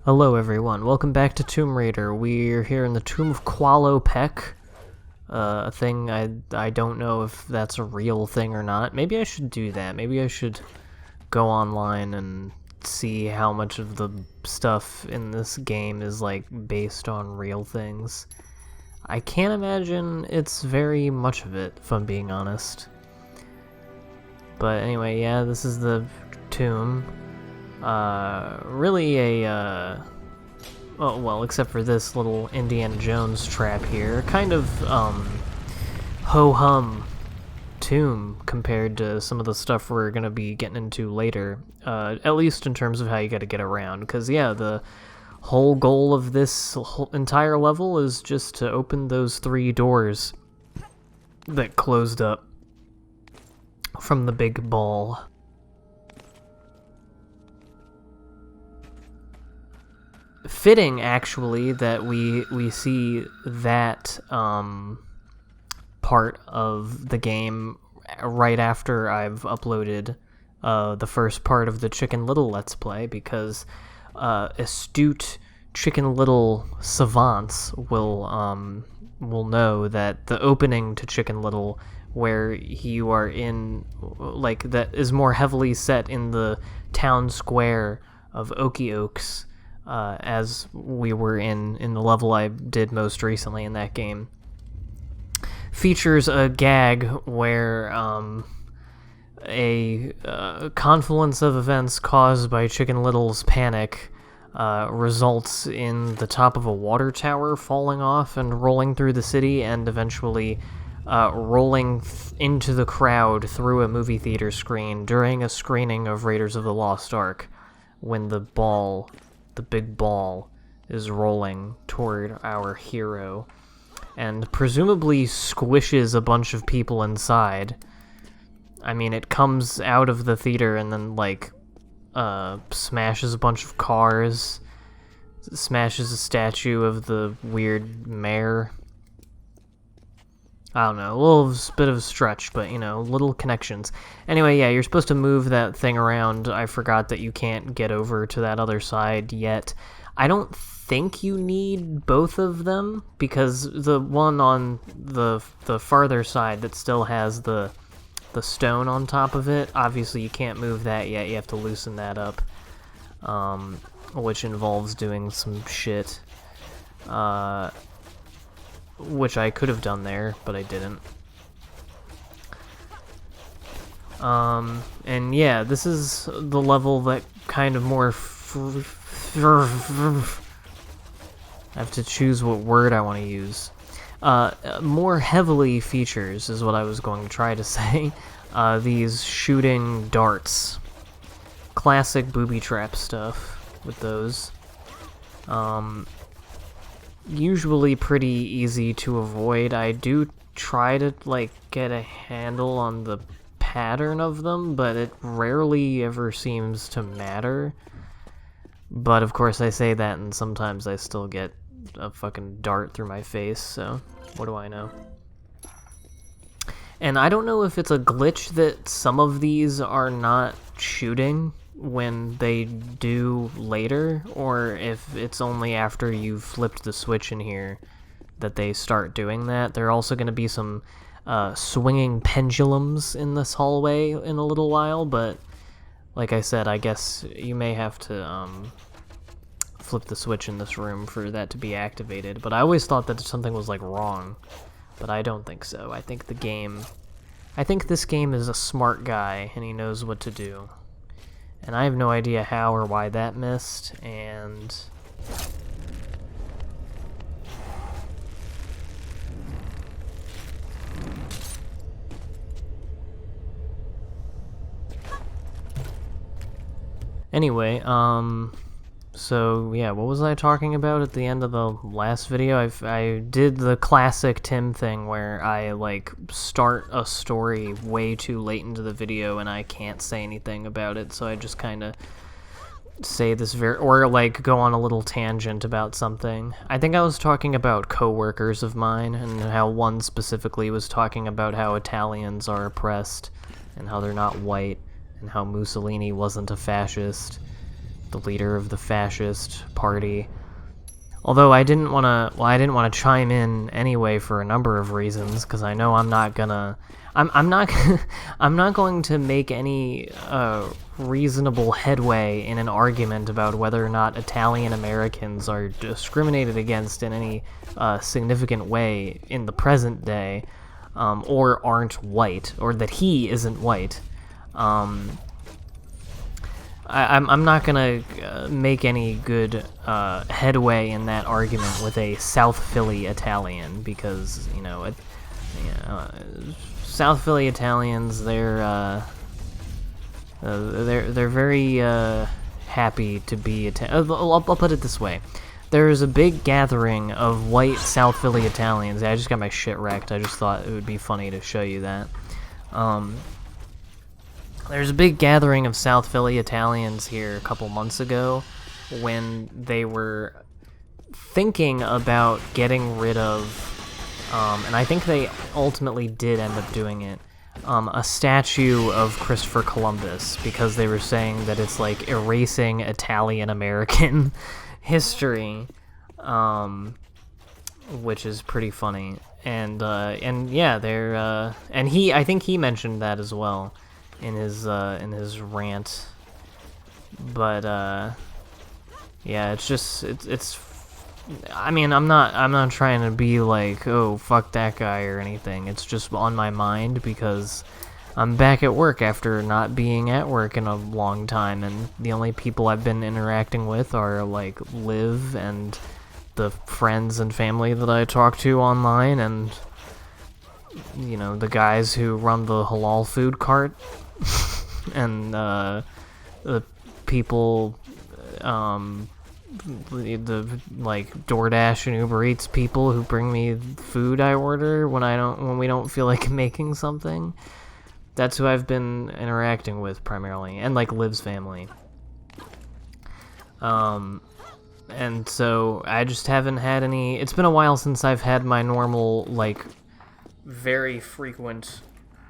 Hello everyone, welcome back to Tomb Raider. We're here in the Tomb of Qualopec. A thing I don't know if that's a real thing or not. Maybe I should do that. Maybe I should go online and see how much of the stuff in this game is like based on real things. I can't imagine it's very much of it, if I'm being honest. But anyway, yeah, this is the tomb. Really a, oh, well, except for this little Indiana Jones trap here, kind of, ho-hum tomb compared to some of the stuff we're gonna be getting into later, at least in terms of how you gotta get around, because, yeah, the whole goal of this whole entire level is just to open those 3 doors that closed up from the big ball. Fitting, actually, that we see that part of the game right after I've uploaded the first part of the Chicken Little Let's Play, because astute Chicken Little savants will know that the opening to Chicken Little, where you are in, like, that is more heavily set in the town square of Okie Oaks, as we were in the level I did most recently in that game, features a gag where a confluence of events caused by Chicken Little's panic results in the top of a water tower falling off and rolling through the city, and eventually rolling into the crowd through a movie theater screen during a screening of Raiders of the Lost Ark, when the big ball is rolling toward our hero and presumably squishes a bunch of people inside. I mean, it comes out of the theater and then, like, smashes a bunch of cars, smashes a statue of the weird mayor. I don't know, a little bit of a stretch, but, you know, little connections. Anyway, yeah, you're supposed to move that thing around. I forgot that you can't get over to that other side yet. I don't think you need both of them, because the one on the farther side that still has the stone on top of it, obviously you can't move that yet. You have to loosen that up, which involves doing some shit. Which I could have done there, but I didn't. And yeah, this is the level that kind of more I have to choose what word I want to use. More heavily features is what I was going to try to say. These shooting darts. Classic booby trap stuff with those. Usually pretty easy to avoid. I do try to, like, get a handle on the pattern of them, but it rarely ever seems to matter. But of course I say that, and sometimes I still get a fucking dart through my face, so what do I know? And I don't know if it's a glitch that some of these are not shooting when they do later, or if it's only after you've flipped the switch in here that they start doing that. There are also going to be some swinging pendulums in this hallway in a little while, but like I said, I guess you may have to flip the switch in this room for that to be activated. But I always thought that something was, like, wrong, but I don't think so. I think this game is a smart guy, and he knows what to do. And I have no idea how or why that missed, and anyway, so yeah, what was I talking about at the end of the last video? I did the classic Tim thing where I, like, start a story way too late into the video and I can't say anything about it, so I just kind of say this or, like, go on a little tangent about something. I think I was talking about coworkers of mine, and how one specifically was talking about how Italians are oppressed and how they're not white, and how Mussolini wasn't a fascist. the leader of the fascist party. Although I didn't want to chime in anyway for a number of reasons, because I know I'm not gonna, I'm not, I'm not going to make any reasonable headway in an argument about whether or not Italian Americans are discriminated against in any significant way in the present day, or aren't white, or that he isn't white. I'm not gonna make any good headway in that argument with a South Philly Italian, because South Philly Italians, they're very happy to be I'll put it this way: there's a big gathering of white South Philly Italians. I just got my shit wrecked. I just thought it would be funny to show you that. There's a big gathering of South Philly Italians here a couple months ago when they were thinking about getting rid of, and I think they ultimately did end up doing it, a statue of Christopher Columbus, because they were saying that it's like erasing Italian-American history, which is pretty funny. And yeah, I think he mentioned that as well in his rant. But yeah, it's I mean, I'm not trying to be like, oh, fuck that guy or anything. It's just on my mind because I'm back at work after not being at work in a long time, and the only people I've been interacting with are like Liv and the friends and family that I talk to online, and the guys who run the halal food cart and the people, the like DoorDash and Uber Eats people who bring me food I order when we don't feel like making something. That's who I've been interacting with primarily, and like Liv's family. And so I just haven't had any. It's been a while since I've had my normal, like, very frequent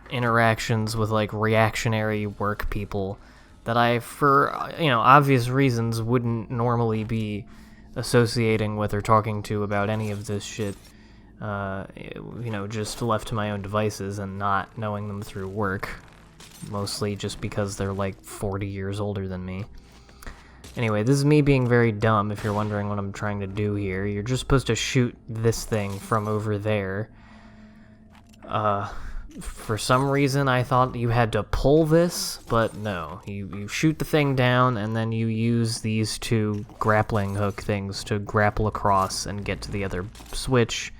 interactions with like reactionary work people that I, for obvious reasons, wouldn't normally be associating with or talking to about any of this shit, just left to my own devices and not knowing them through work, mostly just because they're like 40 years older than me. Anyway, this is me being very dumb if you're wondering what I'm trying to do here. You're just supposed to shoot this thing from over there. For some reason, I thought you had to pull this, but no. You shoot the thing down, and then you use these two grappling hook things to grapple across and get to the other switch,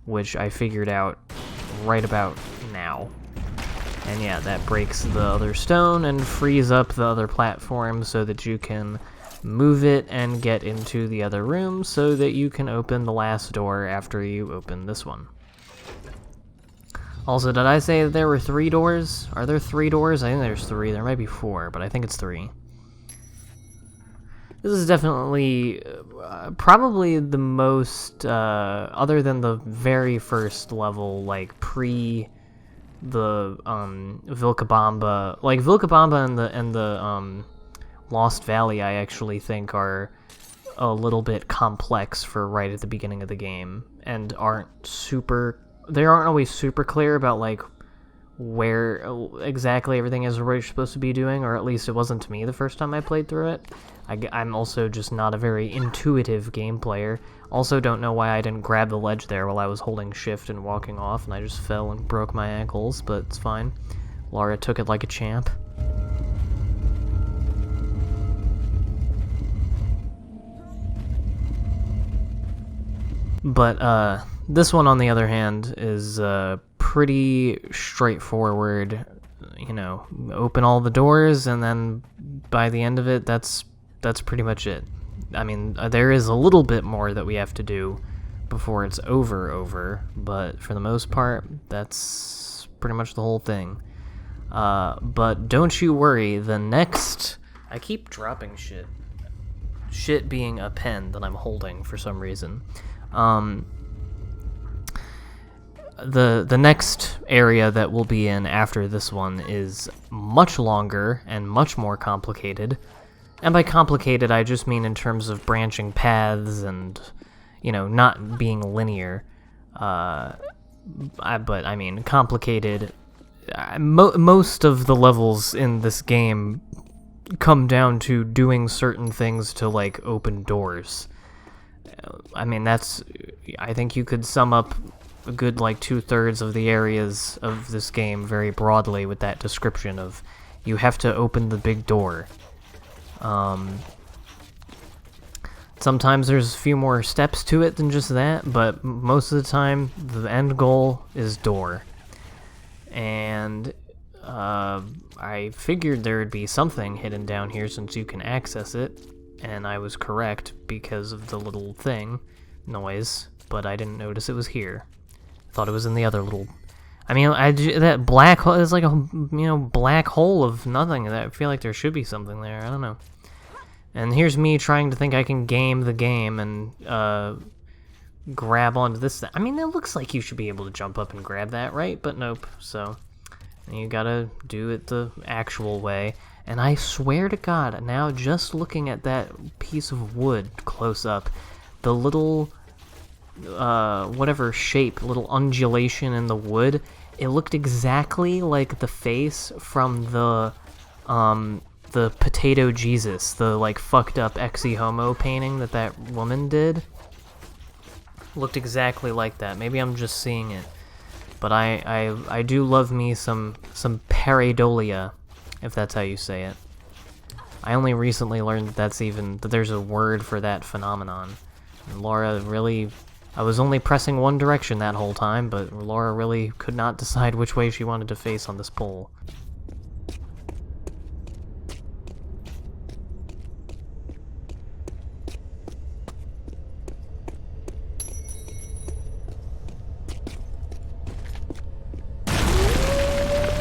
which I figured out right about now. And yeah, that breaks the other stone and frees up the other platform so that you can move it and get into the other room so that you can open the last door after you open this one. Also, did I say that there were 3 doors? Are there 3 doors? I think there's 3. There might be 4, but I think it's 3. This is definitely probably the most, other than the very first level, like pre the Vilcabamba. Like Vilcabamba and the Lost Valley, I actually think are a little bit complex for right at the beginning of the game, and they aren't always super clear about like where exactly everything is or what you're supposed to be doing, or at least it wasn't to me the first time I played through it. I'm also just not a very intuitive game player. Also don't know why I didn't grab the ledge there while I was holding shift and walking off, and I just fell and broke my ankles, but it's fine. Lara took it like a champ. But this one, on the other hand, is pretty straightforward. Open all the doors, and then by the end of it, that's pretty much it. I mean, there is a little bit more that we have to do before it's over, but for the most part, that's pretty much the whole thing. But don't you worry, the next... I keep dropping shit. Shit being a pen that I'm holding for some reason. The next area that we'll be in after this one is much longer and much more complicated, And by complicated, I just mean in terms of branching paths and, you know, not being linear. But I mean, complicated. Most of the levels in this game come down to doing certain things to, like, open doors. I mean, I think you could sum up a good, like, 2/3 of the areas of this game very broadly with that description of you have to open the big door. Sometimes there's a few more steps to it than just that, but most of the time, the end goal is door. And I figured there would be something hidden down here since you can access it, and I was correct because of the little thing noise, but I didn't notice it was here. I thought it was in the other little... I mean, that black hole is like a, you know, black hole of nothing. I feel like there should be something there. I don't know. And here's me trying to think I can game the game and grab onto this thing. I mean, it looks like you should be able to jump up and grab that, right? But nope. So you gotta do it the actual way. And I swear to God, now just looking at that piece of wood close up, the little whatever shape, little undulation in the wood, it looked exactly like the face from the Potato Jesus, the, like, fucked up ex-homo painting that woman did. Looked exactly like that. Maybe I'm just seeing it. But I do love me some pareidolia, if that's how you say it. I only recently learned that there's a word for that phenomenon. And Lara really... I was only pressing one direction that whole time, but Lara really could not decide which way she wanted to face on this pole.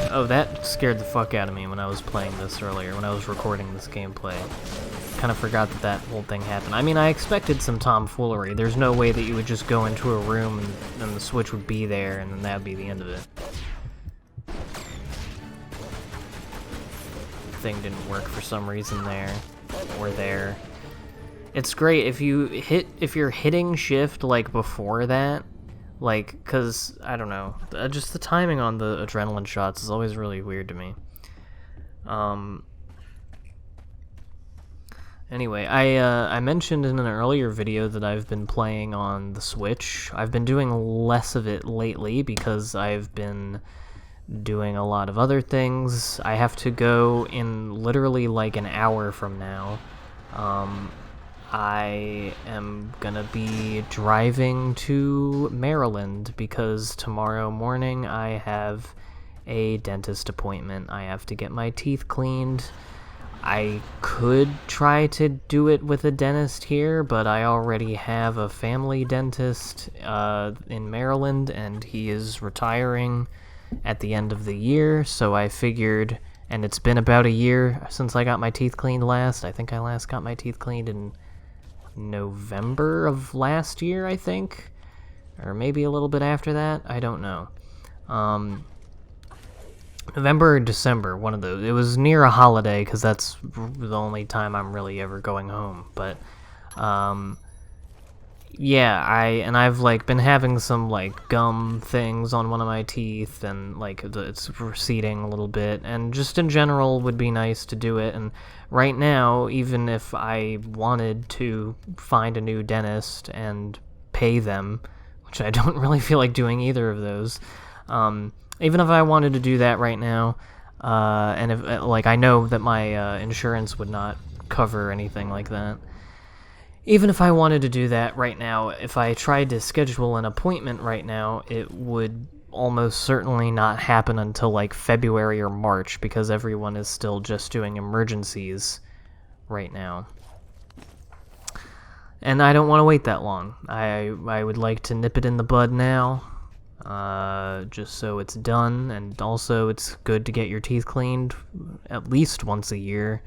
Oh, that scared the fuck out of me when I was playing this earlier, when I was recording this gameplay. Kind of forgot that whole thing happened. I mean, I expected some tomfoolery. There's no way that you would just go into a room and the switch would be there and then that would be the end of it. Thing didn't work for some reason there. Or there. It's great if you're hitting shift, like, before that. Like, cause, I don't know, just the timing on the adrenaline shots is always really weird to me. Anyway, I mentioned in an earlier video that I've been playing on the Switch. I've been doing less of it lately because I've been doing a lot of other things. I have to go in literally like an hour from now. I am gonna be driving to Maryland because tomorrow morning I have a dentist appointment. I have to get my teeth cleaned. I could try to do it with a dentist here, but I already have a family dentist in Maryland, and he is retiring at the end of the year, so I figured, and it's been about a year since I got my teeth cleaned last. I think I last got my teeth cleaned in November of last year, I think, or maybe a little bit after that. I don't know. November or December, one of those. It was near a holiday because that's the only time I'm really ever going home. But yeah, I've like been having some like gum things on one of my teeth, and like it's receding a little bit, and just in general would be nice to do it. And right now, even if I wanted to find a new dentist and pay them, which I don't really feel like doing either of those, even if I wanted to do that right now, and if like I know that my insurance would not cover anything like that. Even if I wanted to do that right now, if I tried to schedule an appointment right now, it would almost certainly not happen until like February or March, because everyone is still just doing emergencies right now. And I don't want to wait that long. I would like to nip it in the bud now, just so it's done, and also it's good to get your teeth cleaned at least once a year,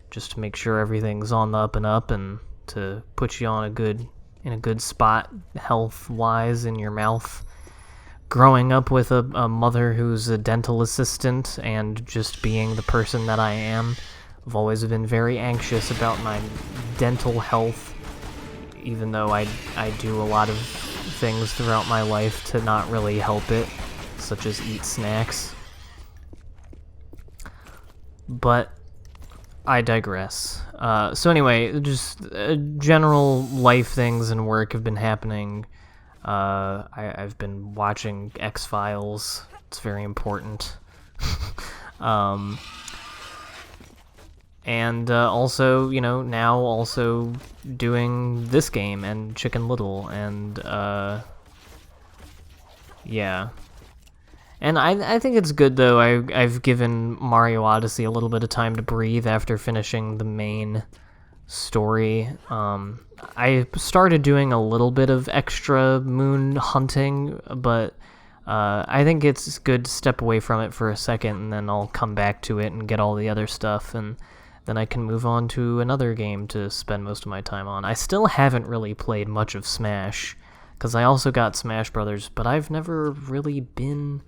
just to make sure everything's on the up and up, and to put you on in a good spot health-wise in your mouth. Growing up with a mother who's a dental assistant and just being the person that I am, I've always been very anxious about my dental health, even though I do a lot of things throughout my life to not really help it, such as eat snacks. But I digress. So anyway, just general life things and work have been happening. I've been watching X-Files. It's very important. And also, you know, now also doing this game and Chicken Little, and yeah. And I think it's good, though. I've given Mario Odyssey a little bit of time to breathe after finishing the main story. I started doing a little bit of extra moon hunting, but I think it's good to step away from it for a second, and then I'll come back to it and get all the other stuff, and then I can move on to another game to spend most of my time on. I still haven't really played much of Smash, because I also got Smash Brothers, but I've never really been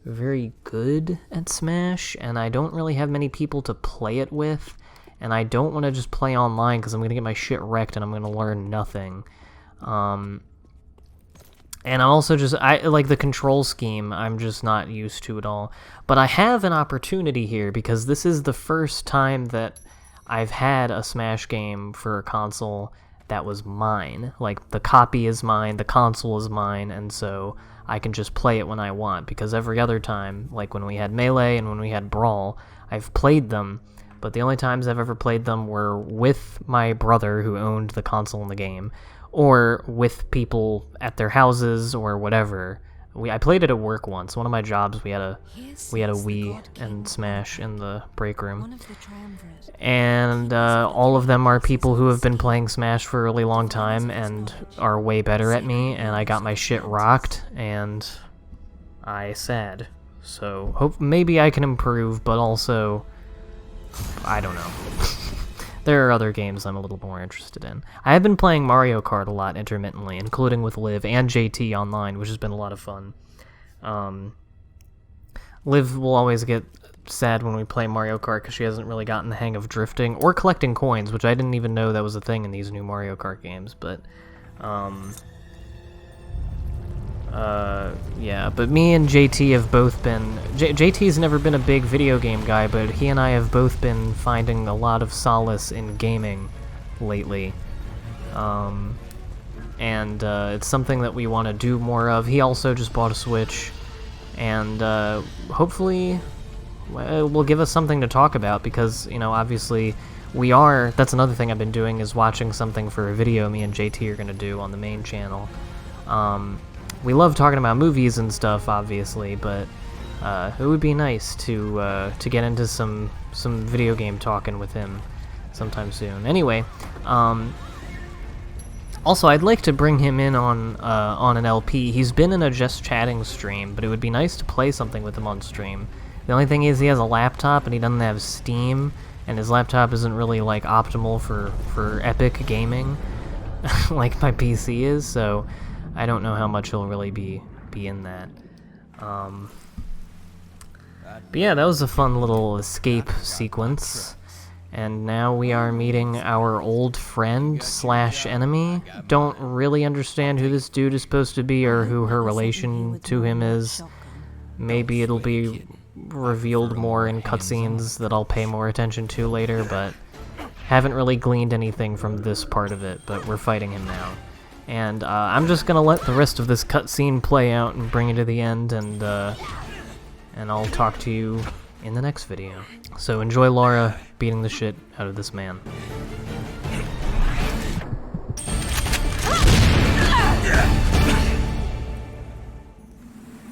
very good at Smash, and I don't really have many people to play it with, and I don't want to just play online because I'm going to get my shit wrecked and I'm going to learn nothing. And I'm also just, like the control scheme, I'm just not used to at all. But I have an opportunity here because this is the first time that I've had a Smash game for a console that was mine. Like, the copy is mine, the console is mine, and so I can just play it when I want. Because every other time, like when we had Melee and when we had Brawl, I've played them, but the only times I've ever played them were with my brother who owned the console in the game, or with people at their houses or whatever. I played it at work once. One of my jobs, we had a Wii and Smash in the break room. And all of them are people who have been playing Smash for a really long time and are way better at me, and I got my shit rocked, and I sad. So maybe I can improve, but also, I don't know. There are other games I'm a little more interested in. I have been playing Mario Kart a lot intermittently, including with Liv and JT online, which has been a lot of fun. Liv will always get sad when we play Mario Kart because she hasn't really gotten the hang of drifting or collecting coins, which I didn't even know that was a thing in these new Mario Kart games. But, yeah, but me and JT have both been... JT's never been a big video game guy, but he and I have both been finding a lot of solace in gaming lately. And it's something that we want to do more of. He also just bought a Switch, and hopefully will give us something to talk about, because, you know, obviously that's another thing I've been doing, is watching something for a video me and JT are going to do on the main channel. We love talking about movies and stuff, obviously, but it would be nice to get into some video game talking with him sometime soon. Anyway, also I'd like to bring him in on an LP. He's been in a Just Chatting stream, but it would be nice to play something with him on stream. The only thing is he has a laptop and he doesn't have Steam, and his laptop isn't really like optimal for epic gaming like my PC is, so I don't know how much he'll really be in that. But yeah, that was a fun little escape sequence. And now we are meeting our old friend / enemy. Don't really understand who this dude is supposed to be or who her relation to him is. Maybe it'll be revealed more in cutscenes that I'll pay more attention to later, but haven't really gleaned anything from this part of it, but we're fighting him now. And I'm just gonna let the rest of this cutscene play out and bring it to the end, and I'll talk to you in the next video. So enjoy Lara beating the shit out of this man.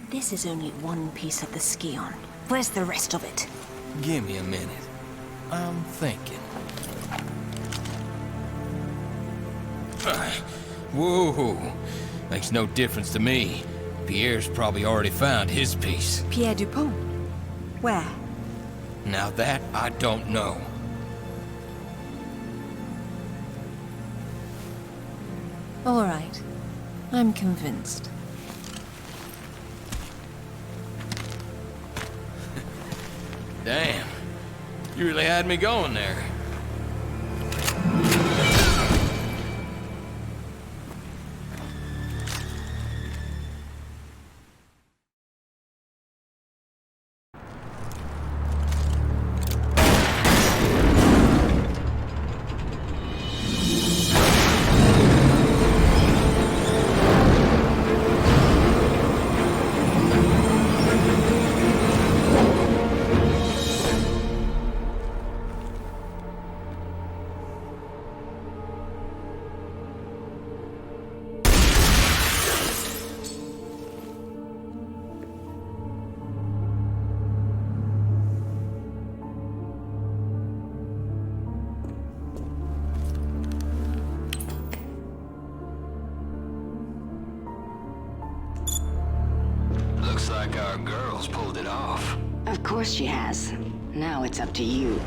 This is only one piece of the Skion. Where's the rest of it? Give me a minute. I'm thinking. Whoa, makes no difference to me. Pierre's probably already found his piece. Pierre Dupont? Where? Now that I don't know. All right. I'm convinced. Damn. You really had me going there. Looks like our girl's pulled it off. Of course she has. Now it's up to you.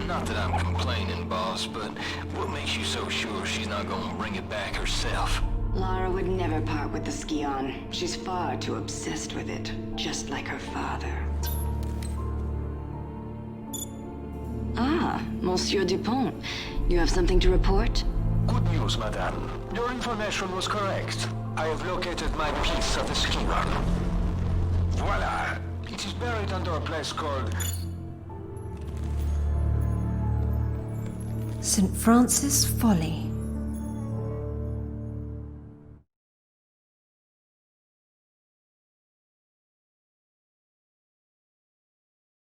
Not that I'm complaining, boss, but what makes you so sure she's not gonna bring it back herself? Lara would never part with the Skion. She's far too obsessed with it, just like her father. Ah, Monsieur Dupont. You have something to report? Good news, madame. Your information was correct. I have located my piece of the Skion. Voila! It is buried under a place called... St. Francis Folly.